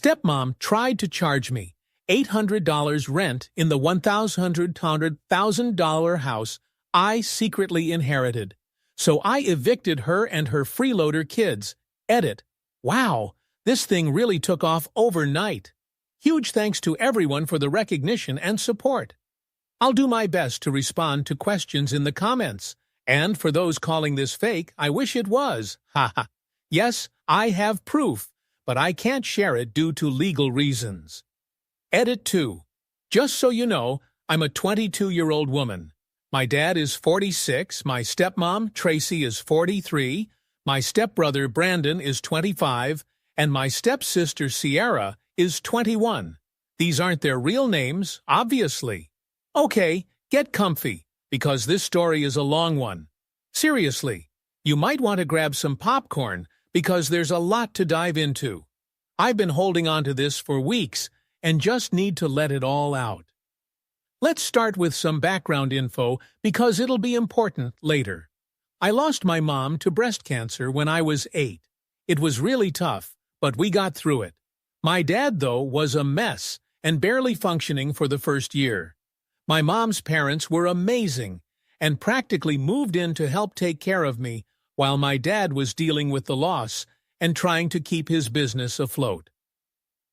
Stepmom tried to charge me $800 rent in the $1,000 house I secretly inherited. So I evicted her and her freeloader kids. Edit. Wow, this thing really took off overnight. Huge thanks to everyone for the recognition and support. I'll do my best to respond to questions in the comments. And for those calling this fake, I wish it was. Haha. Yes, I have proof, but I can't share it due to legal reasons. Edit 2. Just so you know, I'm a 22-year-old woman. My dad is 46, my stepmom, Tracy, is 43, my stepbrother, Brandon, is 25, and my stepsister, Sierra, is 21. These aren't their real names, obviously. Okay, get comfy, because this story is a long one. Seriously, you might want to grab some popcorn, because there's a lot to dive into. I've been holding on to this for weeks, and just need to let it all out. Let's start with some background info because it'll be important later. I lost my mom to breast cancer when I was 8. It was really tough, but we got through it. My dad, though, was a mess and barely functioning for the first year. My mom's parents were amazing and practically moved in to help take care of me while my dad was dealing with the loss and trying to keep his business afloat.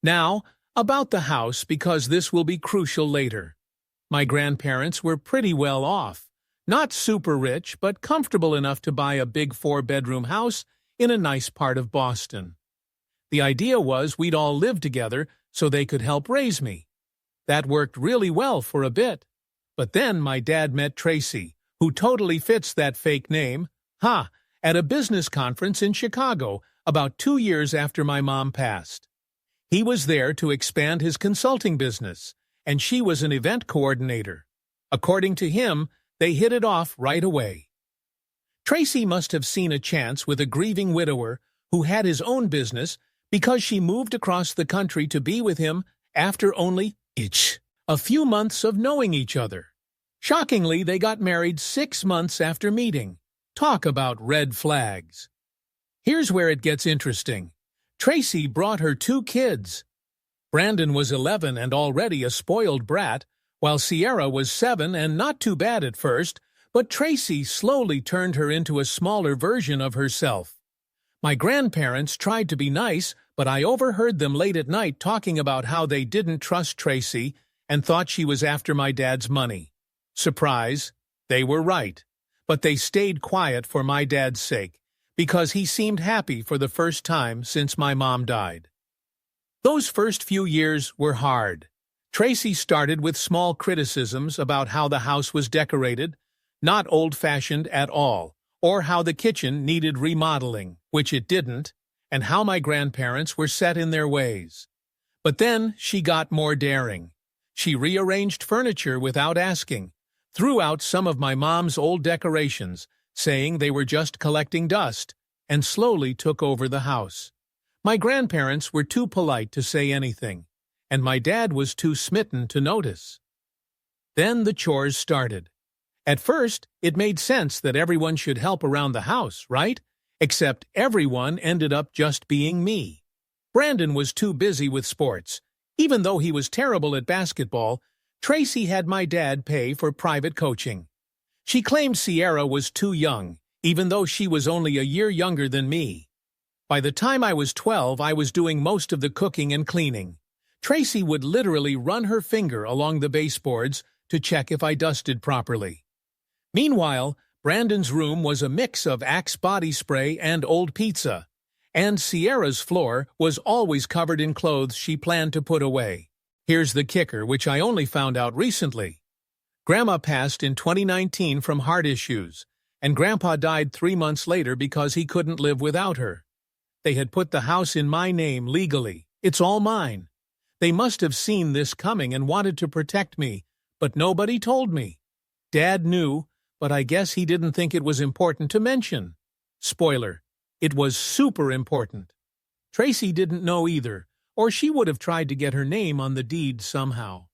Now, about the house, because this will be crucial later. My grandparents were pretty well off. Not super rich, but comfortable enough to buy a big 4-bedroom house in a nice part of Boston. The idea was we'd all live together so they could help raise me. That worked really well for a bit. But then my dad met Tracy, who totally fits that fake name, at a business conference in Chicago about 2 years after my mom passed. He was there to expand his consulting business, and she was an event coordinator. According to him, they hit it off right away. Tracy must have seen a chance with a grieving widower who had his own business because she moved across the country to be with him after only a few months of knowing each other. Shockingly, they got married 6 months after meeting. Talk about red flags. Here's where it gets interesting. Tracy brought her 2 kids. Brandon was 11 and already a spoiled brat, while Sierra was 7 and not too bad at first, but Tracy slowly turned her into a smaller version of herself. My grandparents tried to be nice, but I overheard them late at night talking about how they didn't trust Tracy and thought she was after my dad's money. Surprise, they were right. But they stayed quiet for my dad's sake, because he seemed happy for the first time since my mom died. Those first few years were hard. Tracy started with small criticisms about how the house was decorated, not old-fashioned at all, or how the kitchen needed remodeling, which it didn't, and how my grandparents were set in their ways. But then she got more daring. She rearranged furniture without asking, threw out some of my mom's old decorations, saying they were just collecting dust, and slowly took over the house. My grandparents were too polite to say anything, and my dad was too smitten to notice. Then the chores started. At first, it made sense that everyone should help around the house, right? Except everyone ended up just being me. Brandon was too busy with sports. Even though he was terrible at basketball, Tracy had my dad pay for private coaching. She claimed Sierra was too young, even though she was only a year younger than me. By the time I was 12, I was doing most of the cooking and cleaning. Tracy would literally run her finger along the baseboards to check if I dusted properly. Meanwhile, Brandon's room was a mix of Axe body spray and old pizza, and Sierra's floor was always covered in clothes she planned to put away. Here's the kicker, which I only found out recently. Grandma passed in 2019 from heart issues, and Grandpa died 3 months later because he couldn't live without her. They had put the house in my name legally. It's all mine. They must have seen this coming and wanted to protect me, but nobody told me. Dad knew, but I guess he didn't think it was important to mention. Spoiler, it was super important. Tracy didn't know either, or she would have tried to get her name on the deed somehow.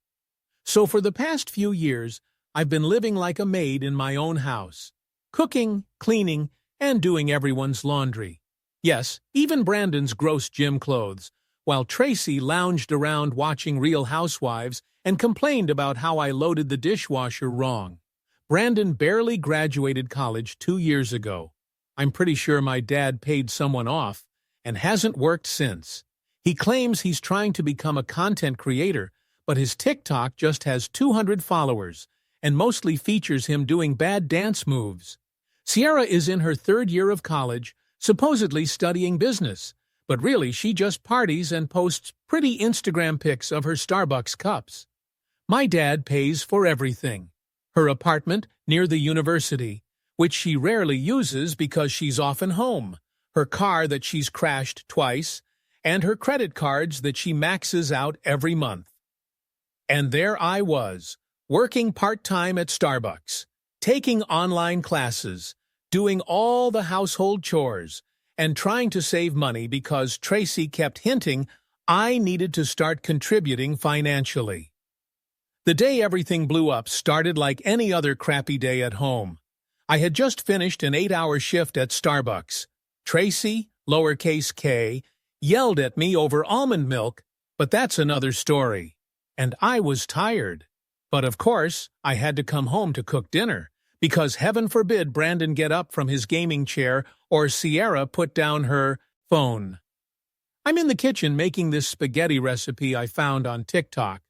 So for the past few years, I've been living like a maid in my own house, cooking, cleaning, and doing everyone's laundry. Yes, even Brandon's gross gym clothes, while Tracy lounged around watching Real Housewives and complained about how I loaded the dishwasher wrong. Brandon barely graduated college 2 years ago. I'm pretty sure my dad paid someone off and hasn't worked since. He claims he's trying to become a content creator, but his TikTok just has 200 followers and mostly features him doing bad dance moves. Sierra is in her 3rd year of college, supposedly studying business, but really she just parties and posts pretty Instagram pics of her Starbucks cups. My dad pays for everything. Her apartment near the university, which she rarely uses because she's often home, her car that she's crashed twice, and her credit cards that she maxes out every month. And there I was, working part-time at Starbucks, taking online classes, doing all the household chores, and trying to save money because Tracy kept hinting I needed to start contributing financially. The day everything blew up started like any other crappy day at home. I had just finished an 8-hour shift at Starbucks. Tracy, lowercase k, yelled at me over almond milk, but that's another story. And I was tired. But of course, I had to come home to cook dinner, because heaven forbid Brandon get up from his gaming chair or Sierra put down her phone. I'm in the kitchen making this spaghetti recipe I found on TikTok.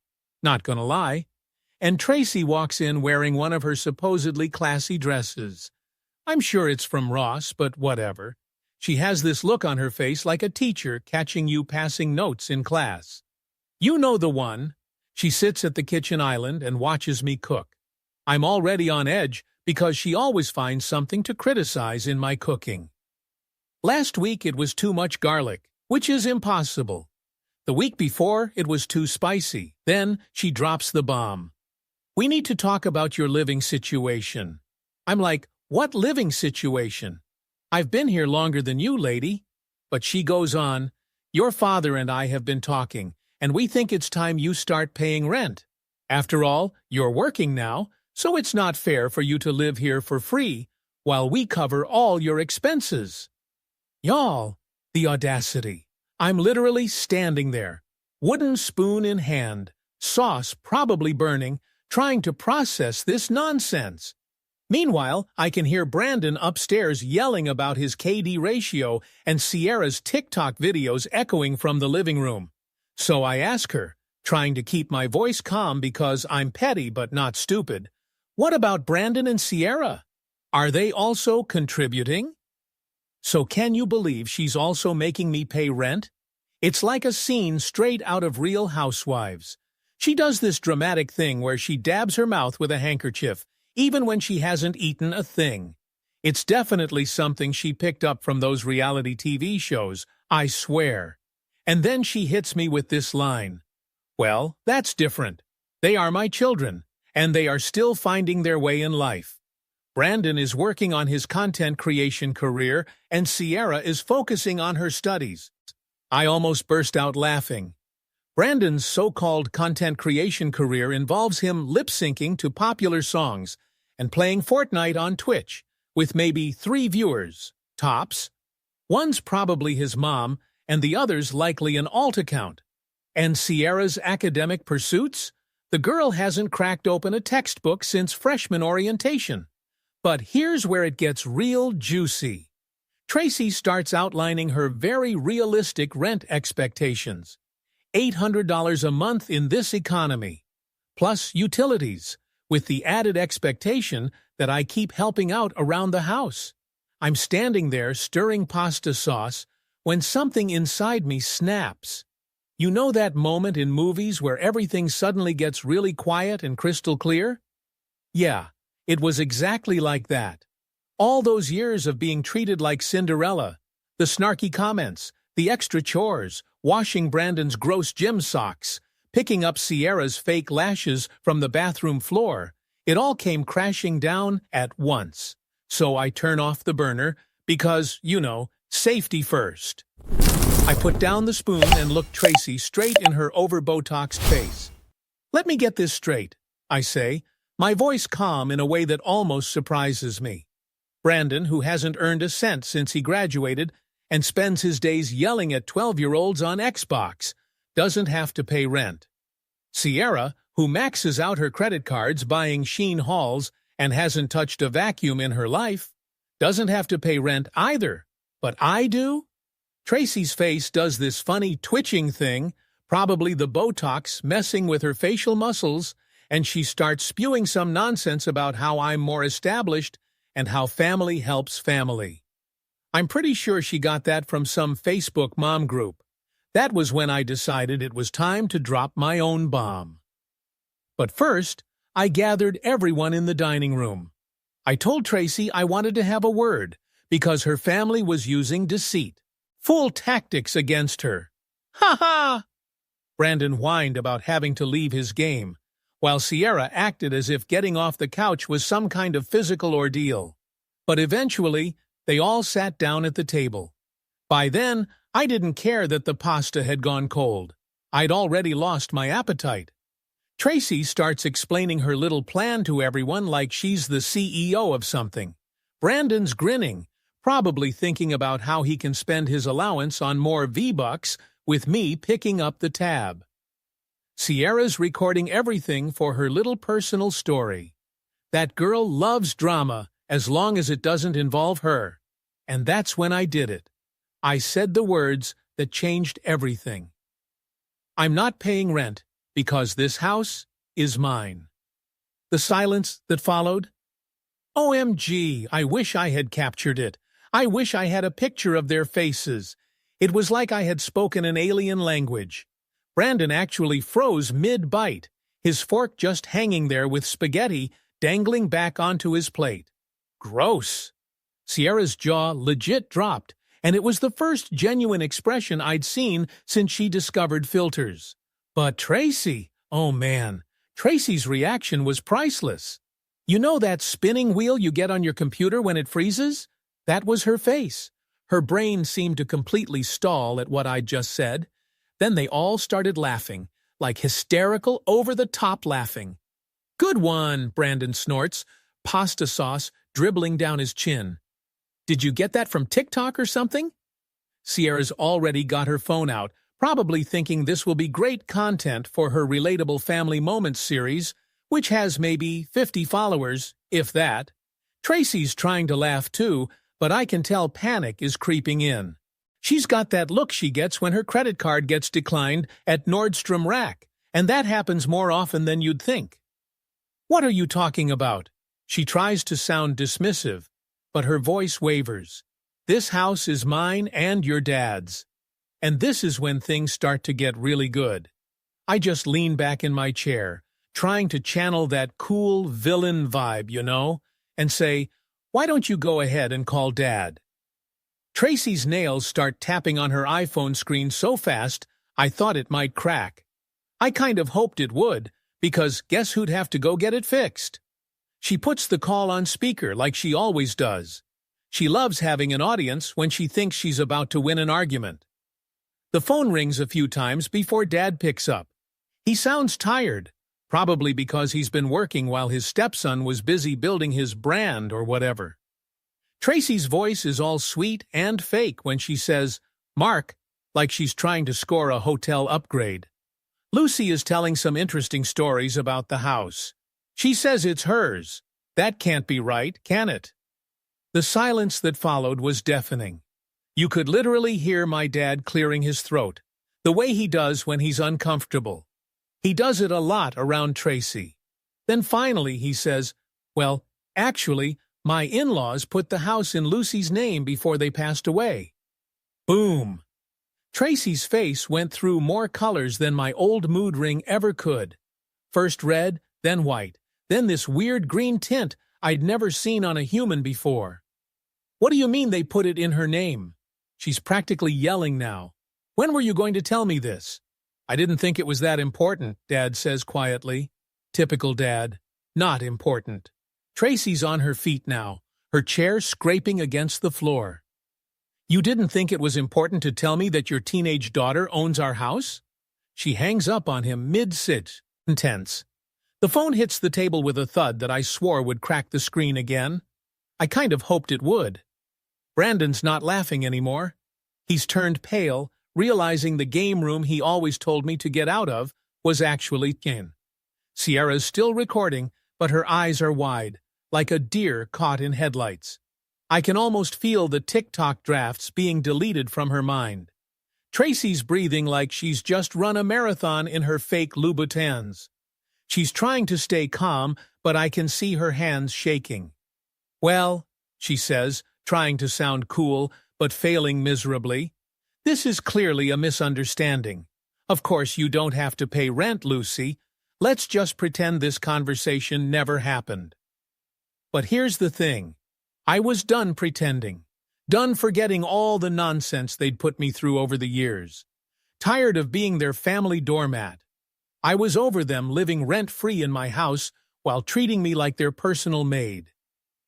Not gonna lie. And Tracy walks in wearing one of her supposedly classy dresses. I'm sure it's from Ross, but whatever. She has this look on her face like a teacher catching you passing notes in class. You know the one. She sits at the kitchen island and watches me cook. I'm already on edge because she always finds something to criticize in my cooking. Last week it was too much garlic, which is impossible. The week before, it was too spicy. Then, she drops the bomb. We need to talk about your living situation. I'm like, what living situation? I've been here longer than you, lady. But she goes on, your father and I have been talking, and we think it's time you start paying rent. After all, you're working now, so it's not fair for you to live here for free, while we cover all your expenses. Y'all, the audacity. I'm literally standing there, wooden spoon in hand, sauce probably burning, trying to process this nonsense. Meanwhile, I can hear Brandon upstairs yelling about his KD ratio and Sierra's TikTok videos echoing from the living room. So I ask her, trying to keep my voice calm because I'm petty but not stupid, what about Brandon and Sierra? Are they also contributing? So can you believe she's also making me pay rent? It's like a scene straight out of Real Housewives. She does this dramatic thing where she dabs her mouth with a handkerchief, even when she hasn't eaten a thing. It's definitely something she picked up from those reality TV shows, I swear. And then she hits me with this line. Well, that's different. They are my children, and they are still finding their way in life. Brandon is working on his content creation career, and Sierra is focusing on her studies. I almost burst out laughing. Brandon's so-called content creation career involves him lip-syncing to popular songs and playing Fortnite on Twitch, with maybe 3 viewers, tops. One's probably his mom, and the other's likely an alt account. And Sierra's academic pursuits? The girl hasn't cracked open a textbook since freshman orientation. But here's where it gets real juicy. Tracy starts outlining her very realistic rent expectations. $800 a month in this economy, plus utilities, with the added expectation that I keep helping out around the house. I'm standing there stirring pasta sauce when something inside me snaps. You know that moment in movies where everything suddenly gets really quiet and crystal clear? Yeah. It was exactly like that. All those years of being treated like Cinderella, the snarky comments, the extra chores, washing Brandon's gross gym socks, picking up Sierra's fake lashes from the bathroom floor, it all came crashing down at once. So I turn off the burner because, you know, safety first. I put down the spoon and looked Tracy straight in her over-Botoxed face. Let me get this straight, I say, my voice calm in a way that almost surprises me. Brandon, who hasn't earned a cent since he graduated, and spends his days yelling at 12-year-olds on Xbox, doesn't have to pay rent. Sierra, who maxes out her credit cards buying Sheen hauls and hasn't touched a vacuum in her life, doesn't have to pay rent either. But I do? Tracy's face does this funny twitching thing, probably the Botox messing with her facial muscles, and she starts spewing some nonsense about how I'm more established and how family helps family. I'm pretty sure she got that from some Facebook mom group. That was when I decided it was time to drop my own bomb. But first, I gathered everyone in the dining room. I told Tracy I wanted to have a word because her family was using deceit. Full tactics against her. Ha ha! Brandon whined about having to leave his game, while Sierra acted as if getting off the couch was some kind of physical ordeal. But eventually, they all sat down at the table. By then, I didn't care that the pasta had gone cold. I'd already lost my appetite. Tracy starts explaining her little plan to everyone like she's the CEO of something. Brandon's grinning, probably thinking about how he can spend his allowance on more V-Bucks with me picking up the tab. Sierra's recording everything for her little personal story. That girl loves drama as long as it doesn't involve her. And that's when I did it. I said the words that changed everything. I'm not paying rent because this house is mine. The silence that followed? OMG, I wish I had captured it. I wish I had a picture of their faces. It was like I had spoken an alien language. Brandon actually froze mid-bite, his fork just hanging there with spaghetti dangling back onto his plate. Gross. Sierra's jaw legit dropped, and it was the first genuine expression I'd seen since she discovered filters. But Tracy, oh man, Tracy's reaction was priceless. You know that spinning wheel you get on your computer when it freezes? That was her face. Her brain seemed to completely stall at what I'd just said. Then they all started laughing, like hysterical, over-the-top laughing. Good one, Brandon snorts, pasta sauce dribbling down his chin. Did you get that from TikTok or something? Sierra's already got her phone out, probably thinking this will be great content for her Relatable Family Moments series, which has maybe 50 followers, if that. Tracy's trying to laugh too, but I can tell panic is creeping in. She's got that look she gets when her credit card gets declined at Nordstrom Rack, and that happens more often than you'd think. What are you talking about? She tries to sound dismissive, but her voice wavers. This house is mine and your dad's. And this is when things start to get really good. I just lean back in my chair, trying to channel that cool villain vibe, you know, and say, why don't you go ahead and call Dad? Tracy's nails start tapping on her iPhone screen so fast, I thought it might crack. I kind of hoped it would, because guess who'd have to go get it fixed? She puts the call on speaker like she always does. She loves having an audience when she thinks she's about to win an argument. The phone rings a few times before Dad picks up. He sounds tired, probably because he's been working while his stepson was busy building his brand or whatever. Tracy's voice is all sweet and fake when she says, Mark, like she's trying to score a hotel upgrade. Lucy is telling some interesting stories about the house. She says it's hers. That can't be right, can it? The silence that followed was deafening. You could literally hear my dad clearing his throat, the way he does when he's uncomfortable. He does it a lot around Tracy. Then finally he says, well, actually, my in-laws put the house in Lucy's name before they passed away. Boom! Tracy's face went through more colors than my old mood ring ever could. First red, then white, then this weird green tint I'd never seen on a human before. What do you mean they put it in her name? She's practically yelling now. When were you going to tell me this? I didn't think it was that important, Dad says quietly. Typical Dad. Not important. Tracy's on her feet now, her chair scraping against the floor. You didn't think it was important to tell me that your teenage daughter owns our house? She hangs up on him mid-sit, intense. The phone hits the table with a thud that I swore would crack the screen again. I kind of hoped it would. Brandon's not laughing anymore. He's turned pale, realizing the game room he always told me to get out of was actually in. Sierra's still recording, but her eyes are wide, like a deer caught in headlights. I can almost feel the TikTok drafts being deleted from her mind. Tracy's breathing like she's just run a marathon in her fake Louboutins. She's trying to stay calm, but I can see her hands shaking. "Well," she says, trying to sound cool, but failing miserably, "this is clearly a misunderstanding. Of course you don't have to pay rent, Lucy. Let's just pretend this conversation never happened." But here's the thing. I was done pretending. Done forgetting all the nonsense they'd put me through over the years. Tired of being their family doormat. I was over them living rent-free in my house while treating me like their personal maid.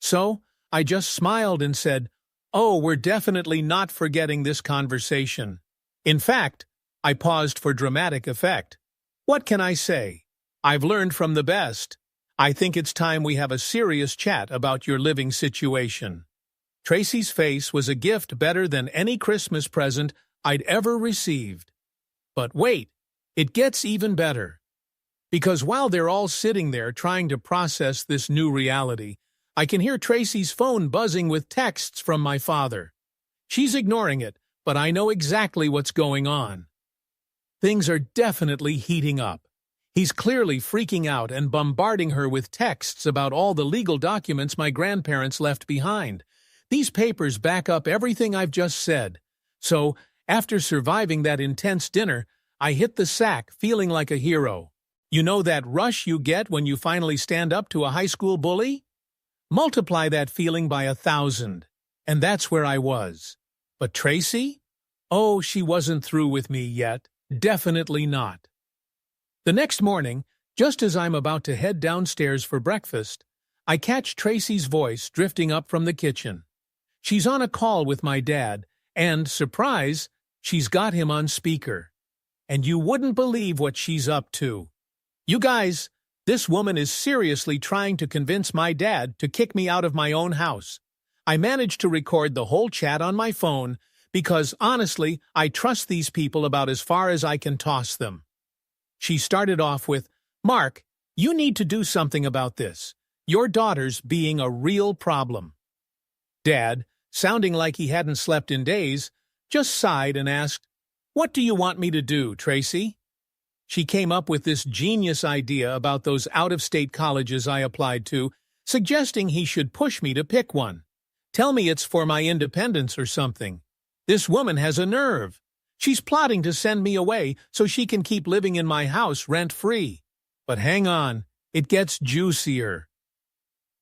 So, I just smiled and said, "Oh, we're definitely not forgetting this conversation." In fact, I paused for dramatic effect. What can I say? I've learned from the best. I think it's time we have a serious chat about your living situation. Tracy's face was a gift better than any Christmas present I'd ever received. But wait, it gets even better. Because while they're all sitting there trying to process this new reality, I can hear Tracy's phone buzzing with texts from my father. She's ignoring it, but I know exactly what's going on. Things are definitely heating up. He's clearly freaking out and bombarding her with texts about all the legal documents my grandparents left behind. These papers back up everything I've just said. So, after surviving that intense dinner, I hit the sack feeling like a hero. You know that rush you get when you finally stand up to a high school bully? Multiply that feeling by 1,000. And that's where I was. But Tracy? Oh, she wasn't through with me yet. Definitely not. The next morning, just as I'm about to head downstairs for breakfast, I catch Tracy's voice drifting up from the kitchen. She's on a call with my dad, and, surprise, she's got him on speaker. And you wouldn't believe what she's up to. You guys, this woman is seriously trying to convince my dad to kick me out of my own house. I managed to record the whole chat on my phone because, honestly, I trust these people about as far as I can toss them. She started off with, "Mark, you need to do something about this. Your daughter's being a real problem." Dad, sounding like he hadn't slept in days, just sighed and asked, "What do you want me to do, Tracy?" She came up with this genius idea about those out-of-state colleges I applied to, suggesting he should push me to pick one. Tell me it's for my independence or something. This woman has a nerve. She's plotting to send me away so she can keep living in my house rent-free. But hang on, it gets juicier.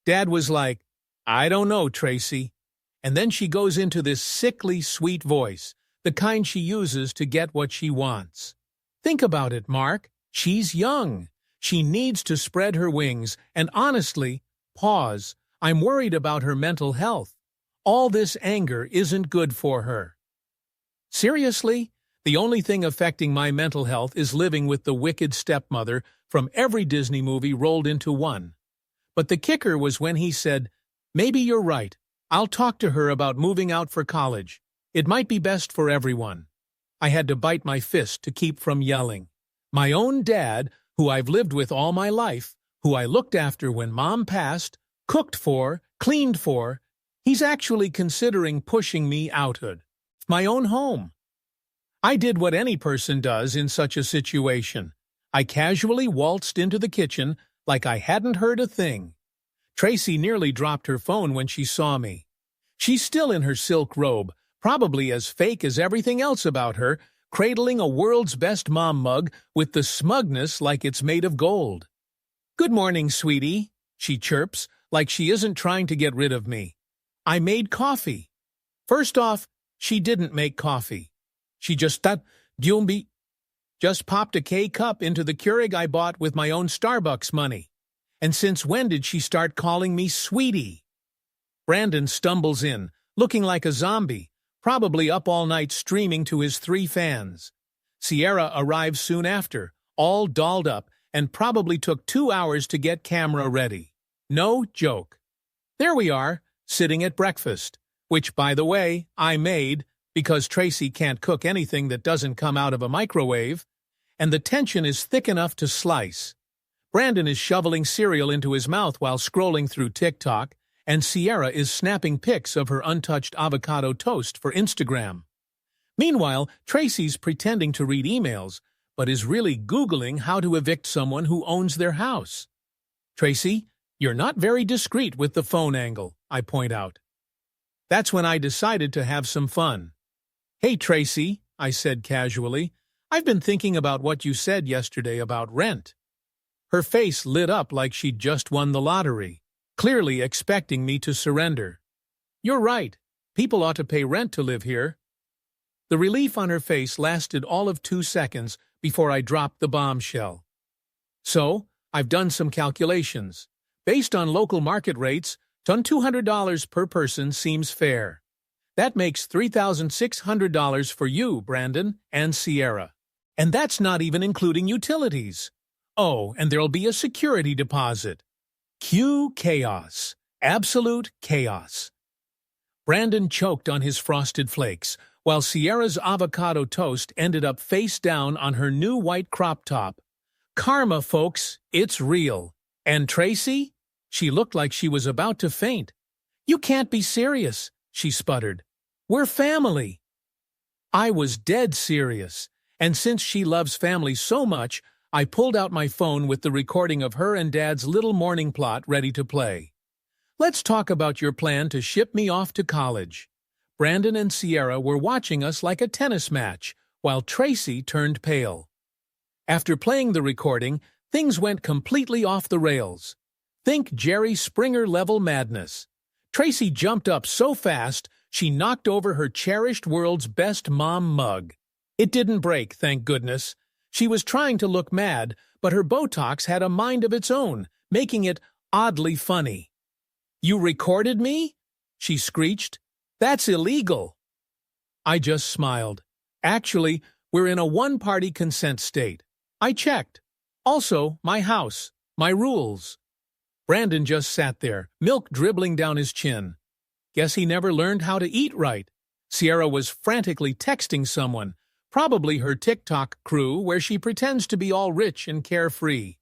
Dad was like, "I don't know, Tracy." And then she goes into this sickly sweet voice, the kind she uses to get what she wants. Think about it, Mark. She's young. She needs to spread her wings, and honestly, pause, I'm worried about her mental health. All this anger isn't good for her. Seriously? The only thing affecting my mental health is living with the wicked stepmother from every Disney movie rolled into one. But the kicker was when he said, "Maybe you're right. I'll talk to her about moving out for college. It might be best for everyone." I had to bite my fist to keep from yelling. My own dad, who I've lived with all my life, who I looked after when Mom passed, cooked for, cleaned for, he's actually considering pushing me outward. My own home. I did what any person does in such a situation. I casually waltzed into the kitchen like I hadn't heard a thing. Tracy nearly dropped her phone when she saw me. She's still in her silk robe, probably as fake as everything else about her, cradling a world's best mom mug with the smugness like it's made of gold. "Good morning, sweetie," she chirps, like she isn't trying to get rid of me. "I made coffee." First off, she didn't make coffee. She just popped a K-cup into the Keurig I bought with my own Starbucks money. And since when did she start calling me sweetie? Brandon stumbles in, looking like a zombie, probably up all night streaming to his 3 fans. Sierra arrives soon after, all dolled up, and probably took 2 hours to get camera ready. No joke. There we are, sitting at breakfast, which, by the way, I made, because Tracy can't cook anything that doesn't come out of a microwave, and the tension is thick enough to slice. Brandon is shoveling cereal into his mouth while scrolling through TikTok, and Sierra is snapping pics of her untouched avocado toast for Instagram. Meanwhile, Tracy's pretending to read emails, but is really Googling how to evict someone who owns their house. "Tracy, you're not very discreet with the phone angle," I point out. That's when I decided to have some fun. "Hey, Tracy," I said casually, "I've been thinking about what you said yesterday about rent." Her face lit up like she'd just won the lottery, clearly expecting me to surrender. "You're right. People ought to pay rent to live here." The relief on her face lasted all of 2 seconds before I dropped the bombshell. "So, I've done some calculations. Based on local market rates, $200 per person seems fair. That makes $3,600 for you, Brandon, and Sierra. And that's not even including utilities. Oh, and there'll be a security deposit. Cue chaos. Absolute chaos." Brandon choked on his frosted flakes, while Sierra's avocado toast ended up face down on her new white crop top. Karma, folks, it's real. And Tracy? She looked like she was about to faint. "You can't be serious," she sputtered. "We're family." I was dead serious, and since she loves family so much, I pulled out my phone with the recording of her and Dad's little morning plot ready to play. "Let's talk about your plan to ship me off to college." Brandon and Sierra were watching us like a tennis match, while Tracy turned pale. After playing the recording, things went completely off the rails. Think Jerry Springer-level madness. Tracy jumped up so fast, she knocked over her cherished world's best mom mug. It didn't break, thank goodness. She was trying to look mad, but her Botox had a mind of its own, making it oddly funny. "You recorded me?" she screeched. "That's illegal." I just smiled. "Actually, we're in a one-party consent state. I checked. Also, my house, my rules." Brandon just sat there, milk dribbling down his chin. Guess he never learned how to eat right. Sierra was frantically texting someone, probably her TikTok crew where she pretends to be all rich and carefree.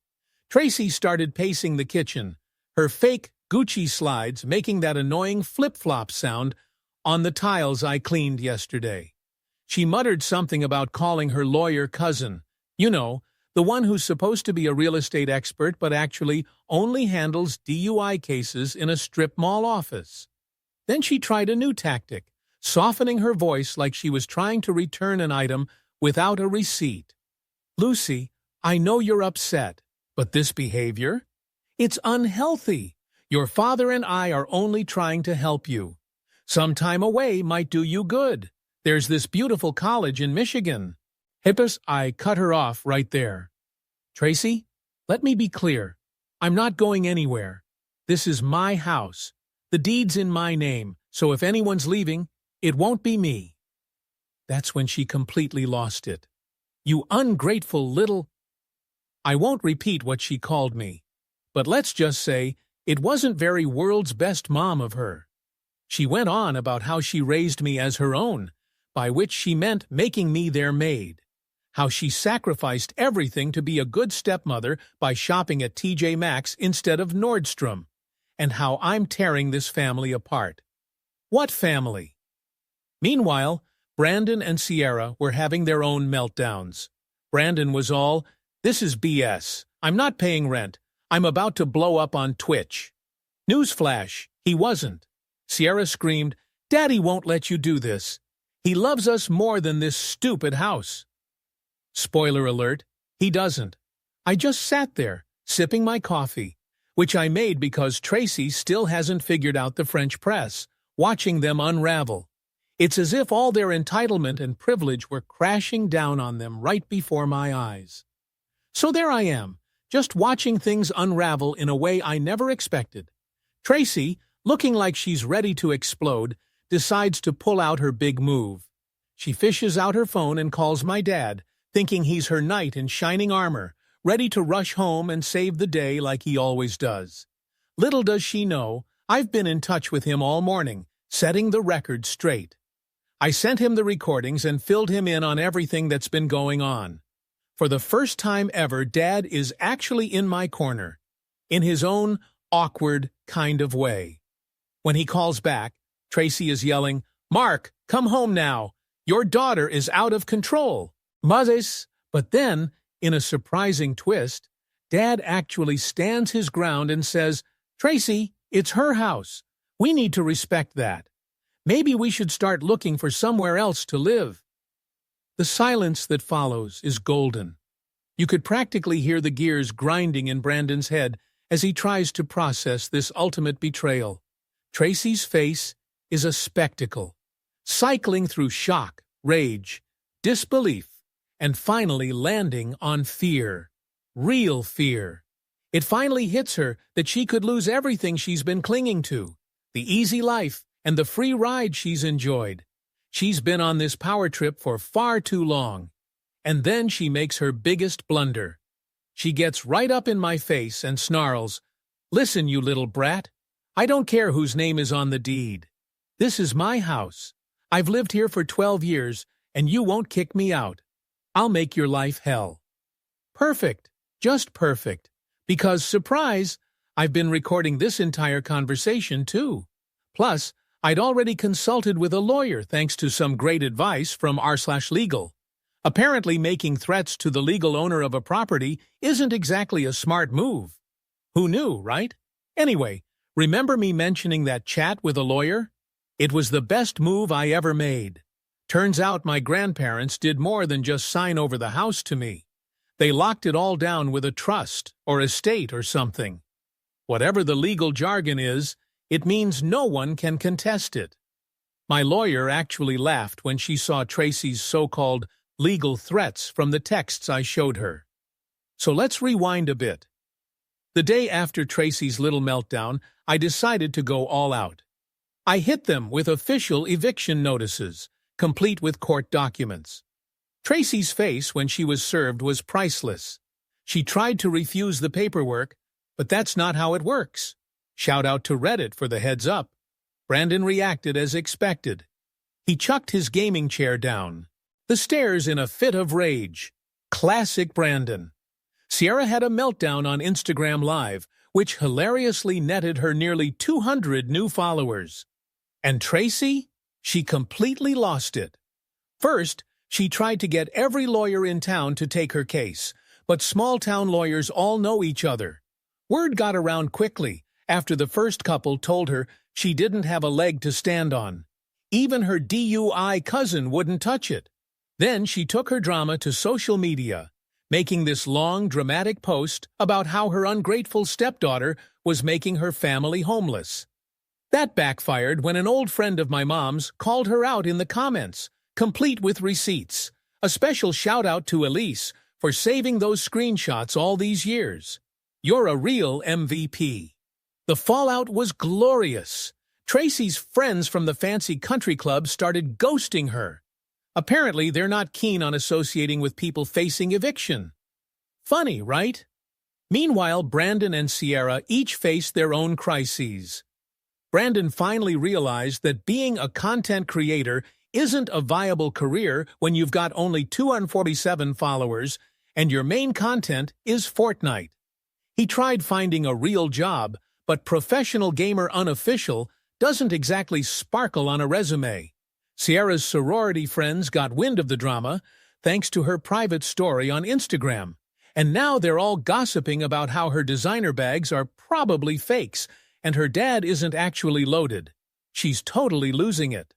Tracy started pacing the kitchen, her fake Gucci slides making that annoying flip-flop sound on the tiles I cleaned yesterday. She muttered something about calling her lawyer cousin. You know, the one who's supposed to be a real estate expert but actually only handles DUI cases in a strip mall office. Then she tried a new tactic, softening her voice like she was trying to return an item without a receipt. "Lucy, I know you're upset, but this behavior? It's unhealthy. Your father and I are only trying to help you. Some time away might do you good. There's this beautiful college in Michigan." Hippus, I cut her off right there. "Tracy, let me be clear. I'm not going anywhere. This is my house. The deed's in my name, so if anyone's leaving, it won't be me." That's when she completely lost it. "You ungrateful little—" I won't repeat what she called me, but let's just say it wasn't very world's best mom of her. She went on about how she raised me as her own, by which she meant making me their maid. How she sacrificed everything to be a good stepmother by shopping at TJ Maxx instead of Nordstrom. And how I'm tearing this family apart. What family? Meanwhile, Brandon and Sierra were having their own meltdowns. Brandon was all, "This is BS. I'm not paying rent. I'm about to blow up on Twitch." Newsflash, he wasn't. Sierra screamed, "Daddy won't let you do this. He loves us more than this stupid house." Spoiler alert, he doesn't. I just sat there, sipping my coffee, which I made because Tracy still hasn't figured out the French press, watching them unravel. It's as if all their entitlement and privilege were crashing down on them right before my eyes. So there I am, just watching things unravel in a way I never expected. Tracy, looking like she's ready to explode, decides to pull out her big move. She fishes out her phone and calls my dad, thinking he's her knight in shining armor, ready to rush home and save the day like he always does. Little does she know, I've been in touch with him all morning, setting the record straight. I sent him the recordings and filled him in on everything that's been going on. For the first time ever, Dad is actually in my corner, in his own awkward kind of way. When he calls back, Tracy is yelling, "Mark, come home now. Your daughter is out of control." Moses. But then, in a surprising twist, Dad actually stands his ground and says, "Tracy, it's her house. We need to respect that. Maybe we should start looking for somewhere else to live." The silence that follows is golden. You could practically hear the gears grinding in Brandon's head as he tries to process this ultimate betrayal. Tracy's face is a spectacle, cycling through shock, rage, disbelief, and finally landing on fear. Real fear. It finally hits her that she could lose everything she's been clinging to, the easy life and the free ride she's enjoyed. She's been on this power trip for far too long. And then she makes her biggest blunder. She gets right up in my face and snarls, "Listen, you little brat. I don't care whose name is on the deed. This is my house. I've lived here for 12 years, and you won't kick me out. I'll make your life hell." Perfect. Just perfect. Because, surprise, I've been recording this entire conversation too. Plus, I'd already consulted with a lawyer thanks to some great advice from r/legal. Apparently making threats to the legal owner of a property isn't exactly a smart move. Who knew, right? Anyway, remember me mentioning that chat with a lawyer? It was the best move I ever made. Turns out my grandparents did more than just sign over the house to me. They locked it all down with a trust or estate or something. Whatever the legal jargon is, it means no one can contest it. My lawyer actually laughed when she saw Tracy's so-called legal threats from the texts I showed her. So let's rewind a bit. The day after Tracy's little meltdown, I decided to go all out. I hit them with official eviction notices, complete with court documents. Tracy's face when she was served was priceless. She tried to refuse the paperwork, but that's not how it works. Shout out to Reddit for the heads up. Brandon reacted as expected. He chucked his gaming chair down, the stairs in a fit of rage. Classic Brandon. Sierra had a meltdown on Instagram Live, which hilariously netted her nearly 200 new followers. And Tracy? She completely lost it. First, she tried to get every lawyer in town to take her case, but small-town lawyers all know each other. Word got around quickly after the first couple told her she didn't have a leg to stand on. Even her DUI cousin wouldn't touch it. Then she took her drama to social media, making this long, dramatic post about how her ungrateful stepdaughter was making her family homeless. That backfired when an old friend of my mom's called her out in the comments, complete with receipts. A special shout-out to Elise for saving those screenshots all these years. You're a real MVP. The fallout was glorious. Tracy's friends from the fancy country club started ghosting her. Apparently, they're not keen on associating with people facing eviction. Funny, right? Meanwhile, Brandon and Sierra each faced their own crises. Brandon finally realized that being a content creator isn't a viable career when you've got only 247 followers and your main content is Fortnite. He tried finding a real job, but professional gamer unofficial doesn't exactly sparkle on a resume. Sierra's sorority friends got wind of the drama thanks to her private story on Instagram, and now they're all gossiping about how her designer bags are probably fakes and her dad isn't actually loaded. She's totally losing it.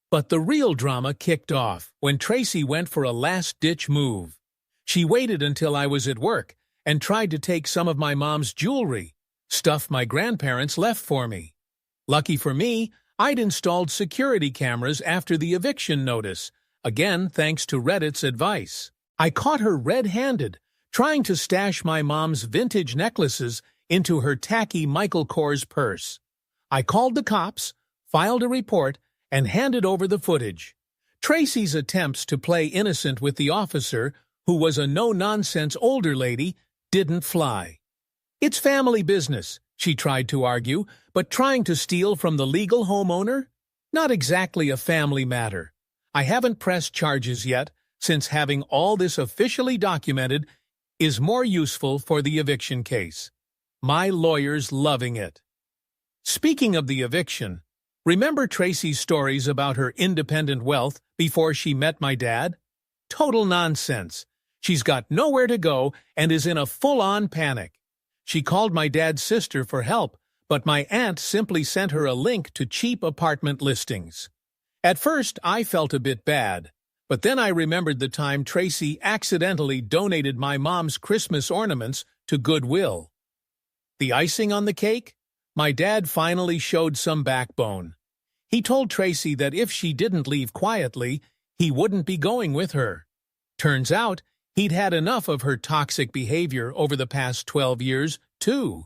But the real drama kicked off when Tracy went for a last-ditch move. She waited until I was at work and tried to take some of my mom's jewelry, stuff my grandparents left for me. Lucky for me, I'd installed security cameras after the eviction notice, again thanks to Reddit's advice. I caught her red-handed, trying to stash my mom's vintage necklaces into her tacky Michael Kors purse. I called the cops, filed a report, and handed over the footage. Tracy's attempts to play innocent with the officer, who was a no-nonsense older lady, didn't fly. It's family business, she tried to argue, but trying to steal from the legal homeowner? Not exactly a family matter. I haven't pressed charges yet, since having all this officially documented is more useful for the eviction case. My lawyer's loving it. Speaking of the eviction, remember Tracy's stories about her independent wealth before she met my dad? Total nonsense. She's got nowhere to go and is in a full-on panic. She called my dad's sister for help, but my aunt simply sent her a link to cheap apartment listings. At first, I felt a bit bad, but then I remembered the time Tracy accidentally donated my mom's Christmas ornaments to Goodwill. The icing on the cake? My dad finally showed some backbone. He told Tracy that if she didn't leave quietly, he wouldn't be going with her. Turns out, he'd had enough of her toxic behavior over the past 12 years, too.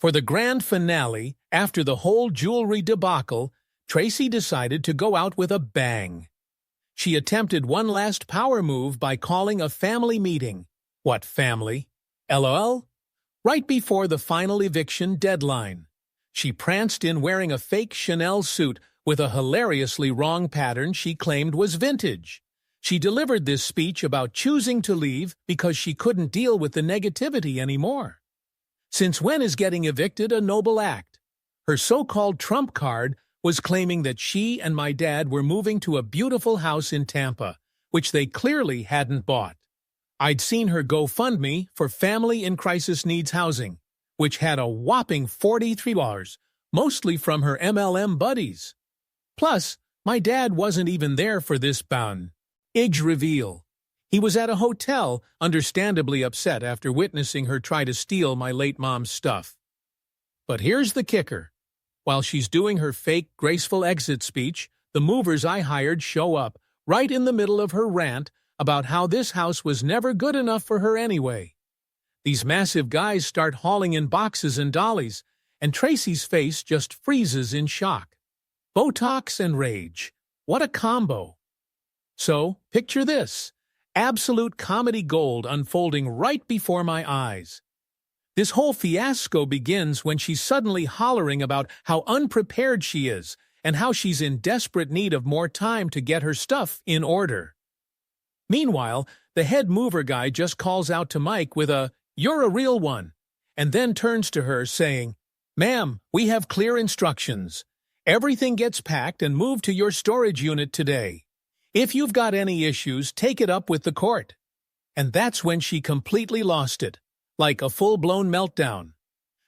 For the grand finale, after the whole jewelry debacle, Tracy decided to go out with a bang. She attempted one last power move by calling a family meeting. What family? LOL? Right before the final eviction deadline. She pranced in wearing a fake Chanel suit with a hilariously wrong pattern she claimed was vintage. She delivered this speech about choosing to leave because she couldn't deal with the negativity anymore. Since when is getting evicted a noble act? Her so-called trump card was claiming that she and my dad were moving to a beautiful house in Tampa, which they clearly hadn't bought. I'd seen her GoFundMe for Family in Crisis Needs Housing, which had a whopping $43, mostly from her MLM buddies. Plus, my dad wasn't even there for this big reveal. He was at a hotel, understandably upset after witnessing her try to steal my late mom's stuff. But here's the kicker. While she's doing her fake, graceful exit speech, the movers I hired show up, right in the middle of her rant about how this house was never good enough for her anyway. These massive guys start hauling in boxes and dollies, and Tracy's face just freezes in shock. Botox and rage. What a combo. So, picture this. Absolute comedy gold unfolding right before my eyes. This whole fiasco begins when she's suddenly hollering about how unprepared she is and how she's in desperate need of more time to get her stuff in order. Meanwhile, the head mover guy just calls out to Mike with a, "You're a real one," and then turns to her saying, "Ma'am, we have clear instructions. Everything gets packed and moved to your storage unit today. If you've got any issues, take it up with the court." And that's when she completely lost it, like a full-blown meltdown.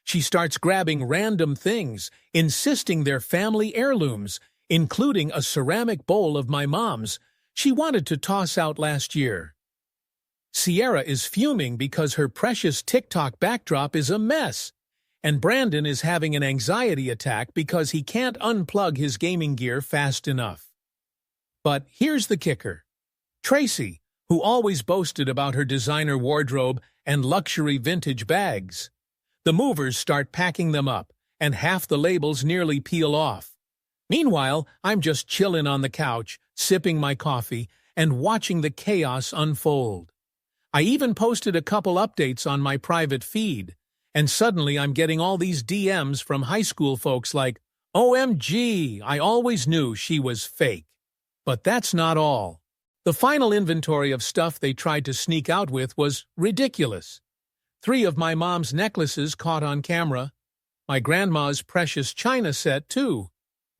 She starts grabbing random things, insisting they're family heirlooms, including a ceramic bowl of my mom's she wanted to toss out last year. Sierra is fuming because her precious TikTok backdrop is a mess, and Brandon is having an anxiety attack because he can't unplug his gaming gear fast enough. But here's the kicker. Tracy, who always boasted about her designer wardrobe and luxury vintage bags. The movers start packing them up, and half the labels nearly peel off. Meanwhile, I'm just chillin' on the couch, sipping my coffee, and watching the chaos unfold. I even posted a couple updates on my private feed, and suddenly I'm getting all these DMs from high school folks like, "OMG, I always knew she was fake." But that's not all. The final inventory of stuff they tried to sneak out with was ridiculous. 3 of my mom's necklaces caught on camera, my grandma's precious china set too,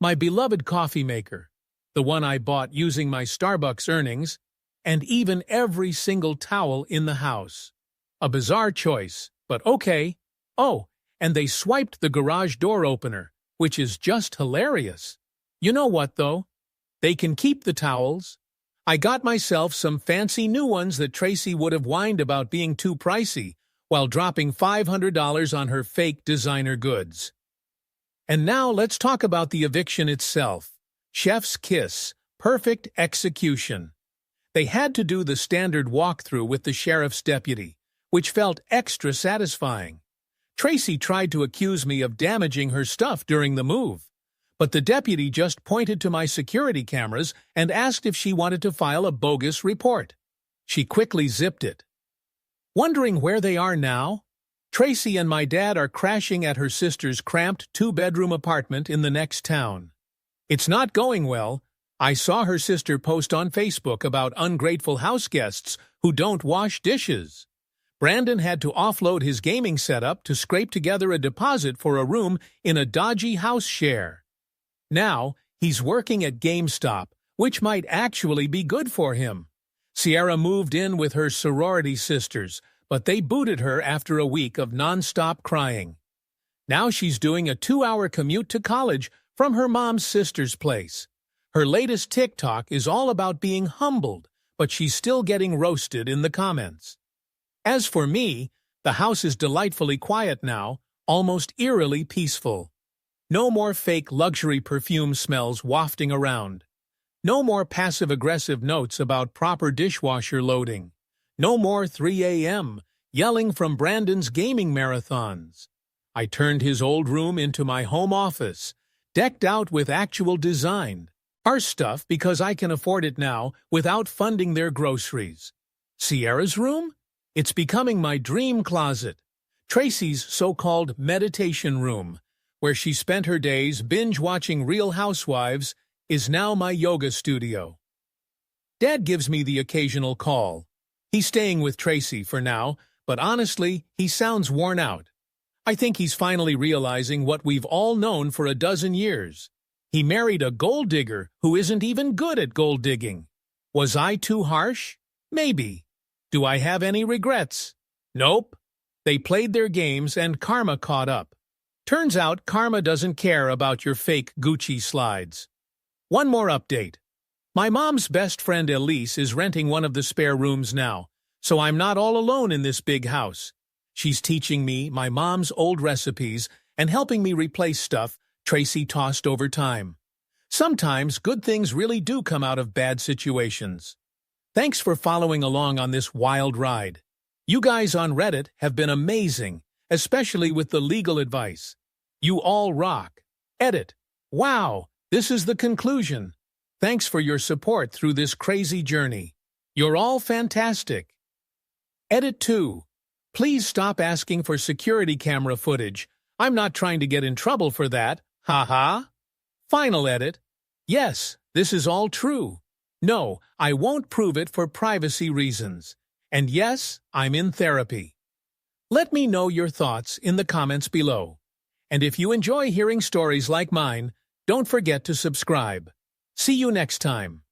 my beloved coffee maker, the one I bought using my Starbucks earnings, and even every single towel in the house. A bizarre choice, but okay. Oh, and they swiped the garage door opener, which is just hilarious. You know what, though? They can keep the towels. I got myself some fancy new ones that Tracy would have whined about being too pricey, while dropping $500 on her fake designer goods. And now let's talk about the eviction itself. Chef's kiss, perfect execution. They had to do the standard walkthrough with the sheriff's deputy, which felt extra satisfying. Tracy tried to accuse me of damaging her stuff during the move, but the deputy just pointed to my security cameras and asked if she wanted to file a bogus report. She quickly zipped it. Wondering where they are now? Tracy and my dad are crashing at her sister's cramped 2-bedroom apartment in the next town. It's not going well. I saw her sister post on Facebook about ungrateful house guests who don't wash dishes. Brandon had to offload his gaming setup to scrape together a deposit for a room in a dodgy house share. Now, he's working at GameStop, which might actually be good for him. Sierra moved in with her sorority sisters, but they booted her after a week of non-stop crying. Now she's doing a 2-hour commute to college from her mom's sister's place. Her latest TikTok is all about being humbled, but she's still getting roasted in the comments. As for me, the house is delightfully quiet now, almost eerily peaceful. No more fake luxury perfume smells wafting around. No more passive-aggressive notes about proper dishwasher loading. No more 3 a.m. yelling from Brandon's gaming marathons. I turned his old room into my home office, decked out with actual design. Our stuff because I can afford it now without funding their groceries. Sierra's room? It's becoming my dream closet. Tracy's so-called meditation room, where she spent her days binge-watching Real Housewives, is now my yoga studio. Dad gives me the occasional call. He's staying with Tracy for now, but honestly, he sounds worn out. I think he's finally realizing what we've all known for a dozen years. He married a gold digger who isn't even good at gold digging. Was I too harsh? Maybe. Do I have any regrets? Nope. They played their games and karma caught up. Turns out karma doesn't care about your fake Gucci slides. One more update. My mom's best friend Elise is renting one of the spare rooms now, so I'm not all alone in this big house. She's teaching me my mom's old recipes and helping me replace stuff Tracy tossed over time. Sometimes good things really do come out of bad situations. Thanks for following along on this wild ride. You guys on Reddit have been amazing, especially with the legal advice. You all rock. Edit. Wow, this is the conclusion. Thanks for your support through this crazy journey. You're all fantastic. Edit 2. Please stop asking for security camera footage. I'm not trying to get in trouble for that. Haha. Final edit. Yes, this is all true. No, I won't prove it for privacy reasons. And yes, I'm in therapy. Let me know your thoughts in the comments below. And if you enjoy hearing stories like mine, don't forget to subscribe. See you next time.